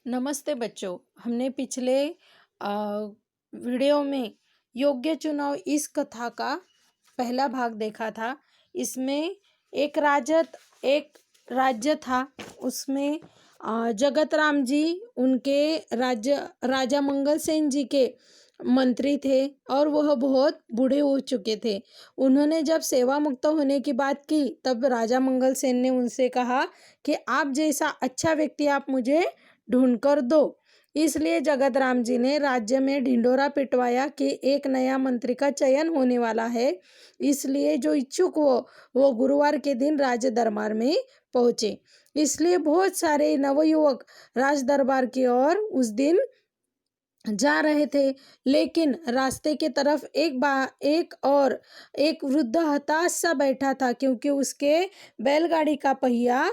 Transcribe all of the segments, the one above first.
नमस्ते बच्चों। हमने पिछले वीडियो में योग्य चुनाव इस कथा का पहला भाग देखा था। इसमें एक राज्य था। उसमें जगत राम जी उनके राजा मंगल सेन जी के मंत्री थे और वह बहुत बूढ़े हो चुके थे। उन्होंने जब सेवा मुक्त होने की बात की तब राजा मंगल सेन ने उनसे कहा कि आप जैसा अच्छा व्यक्ति आप मुझे ढूंढ कर दो। इसलिए जगत राम जी ने राज्य में ढिंडोरा पिटवाया कि एक नया मंत्री का चयन होने वाला है। इसलिए जो इच्छुक हो वो गुरुवार के दिन राज दरबार में पहुंचे। इसलिए बहुत सारे नवयुवक राज दरबार की ओर उस दिन जा रहे थे। लेकिन रास्ते के तरफ एक वृद्ध हताश सा बैठा था, क्योंकि उसके बैलगाड़ी का पहिया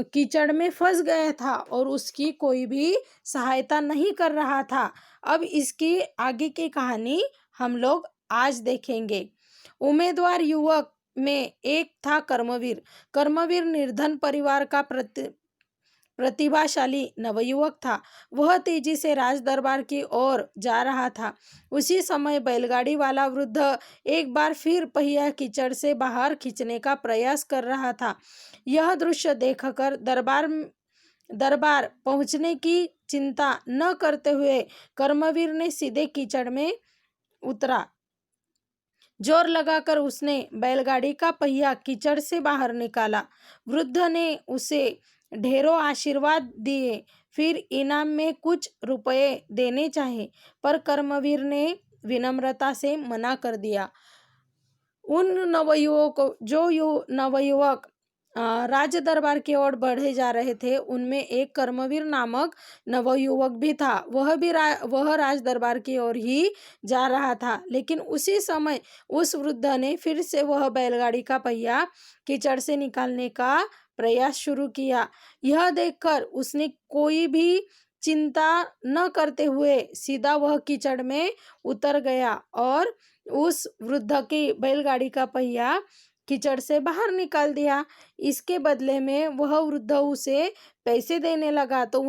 कीचड़ में फंस गया था और उसकी कोई भी सहायता नहीं कर रहा था। अब इसकी आगे की कहानी हम लोग आज देखेंगे। उम्मीदवार युवक में एक था कर्मवीर। कर्मवीर निर्धन परिवार का प्रतिभाशाली नवयुवक था। वह तेजी से राज दरबार की ओर जा रहा था। उसी समय बैलगाड़ी वाला वृद्ध एक बार फिर पहिया कीचड़ से बाहर खींचने का प्रयास कर रहा था। यह दृश्य देखकर दरबार पहुंचने की चिंता न करते हुए कर्मवीर ने सीधे कीचड़ में उतरा। जोर लगाकर उसने बैलगाड़ी का पहिया कीचड़ से बाहर निकाला। वृद्ध ने उसे ढेरों आशीर्वाद दिए, फिर इनाम में कुछ रुपए देने चाहे, पर कर्मवीर ने विनम्रता से मना कर दिया। उन नवयुवक राज दरबार की ओर बढ़े जा रहे थे। उनमें एक कर्मवीर नामक नवयुवक भी था। वह राज दरबार की ओर ही जा रहा था। लेकिन उसी समय उस वृद्ध ने फिर से वह बैलगाड़ी का पहिया कीचड़ से निकालने का प्रयास शुरू किया। यह देखकर उसने कोई भी चिंता न करते हुए सीधा वह कीचड़ में उतर गया और उस वृद्ध की बैलगाड़ी का पहिया कीचड़ से बाहर निकाल दिया। इसके बदले में वह वृद्ध उसे पैसे देने लगा, तो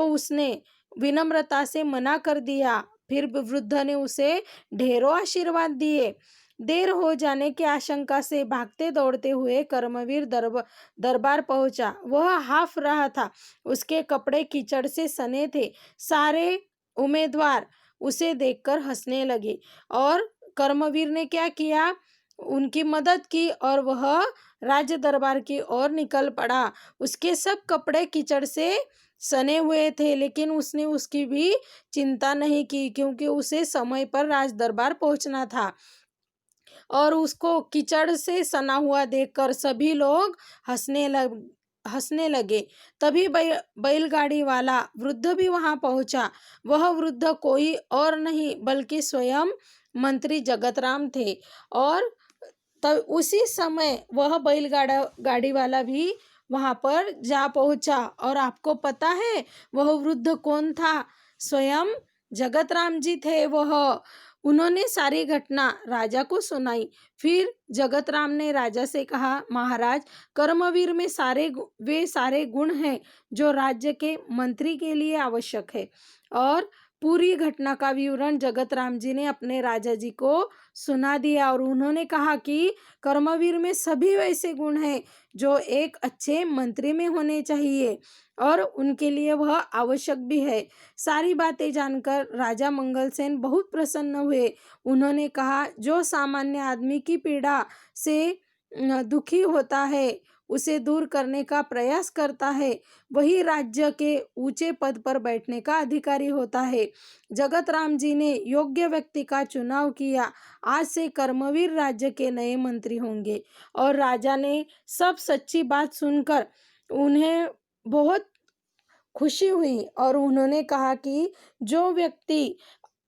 उसने विनम्रता से मना कर दिया। फिर वृद्ध ने उसे ढेरों आशीर्वाद दिए। देर हो जाने की आशंका से भागते दौड़ते हुए कर्मवीर दरबार पहुंचा। वह हाफ रहा था, उसके कपड़े कीचड़ से सने थे। सारे उम्मीदवार उसे देखकर हंसने लगे और कर्मवीर ने क्या किया, उनकी मदद की और वह राज्य दरबार की ओर निकल पड़ा। उसके सब कपड़े कीचड़ से सने हुए थे, लेकिन उसने उसकी भी चिंता नहीं की, क्योंकि उसे समय पर राज दरबार पहुंचना था। और उसको कीचड़ से सना हुआ देखकर सभी लोग हंसने लगे। तभी बैलगाड़ी वाला वृद्ध भी वहां पहुंचा। वह वृद्ध कोई और नहीं बल्कि स्वयं मंत्री जगतराम थे। और तब उसी समय वह गाड़ी वाला भी वहां पर जा पहुंचा। और आपको पता है वह वृद्ध कौन था? स्वयं जगतराम जी थे। उन्होंने सारी घटना राजा को सुनाई। फिर जगतराम ने राजा से कहा, महाराज, कर्मवीर में वे सारे गुण हैं जो राज्य के मंत्री के लिए आवश्यक है। और पूरी घटना का विवरण जगतराम जी ने अपने राजा जी को सुना दिया। और उन्होंने कहा कि कर्मवीर में सभी वैसे गुण हैं जो एक अच्छे मंत्री में होने चाहिए और उनके लिए वह आवश्यक भी है। सारी बातें जानकर राजा मंगलसेन बहुत प्रसन्न हुए। उन्होंने कहा, जो सामान्य आदमी की पीड़ा से दुखी होता है, उसे दूर करने का प्रयास करता है, वही राज्य के ऊंचे पद पर बैठने का अधिकारी होता है। जगत राम जी ने योग्य व्यक्ति का चुनाव किया। आज से कर्मवीर राज्य के नए मंत्री होंगे। और राजा ने सब सच्ची बात सुनकर उन्हें बहुत खुशी हुई और उन्होंने कहा कि जो व्यक्ति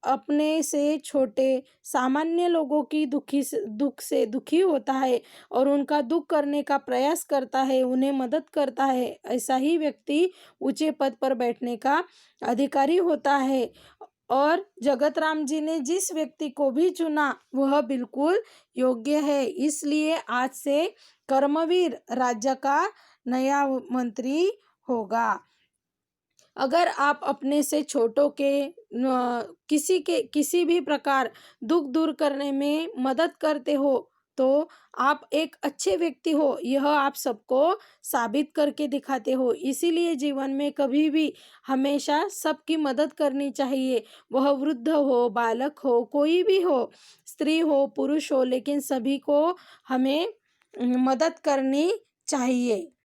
अपने से छोटे सामान्य लोगों की दुख से दुखी होता है और उनका दुख करने का प्रयास करता है, उन्हें मदद करता है, ऐसा ही व्यक्ति ऊंचे पद पर बैठने का अधिकारी होता है। और जगत राम जी ने जिस व्यक्ति को भी चुना वह बिल्कुल योग्य है। इसलिए आज से कर्मवीर राज्य का नया मंत्री होगा। अगर आप अपने से छोटों के किसी भी प्रकार दुख दूर करने में मदद करते हो तो आप एक अच्छे व्यक्ति हो, यह आप सबको साबित करके दिखाते हो। इसीलिए जीवन में कभी भी हमेशा सबकी मदद करनी चाहिए, वह वृद्ध हो, बालक हो, कोई भी हो, स्त्री हो, पुरुष हो, लेकिन सभी को हमें मदद करनी चाहिए।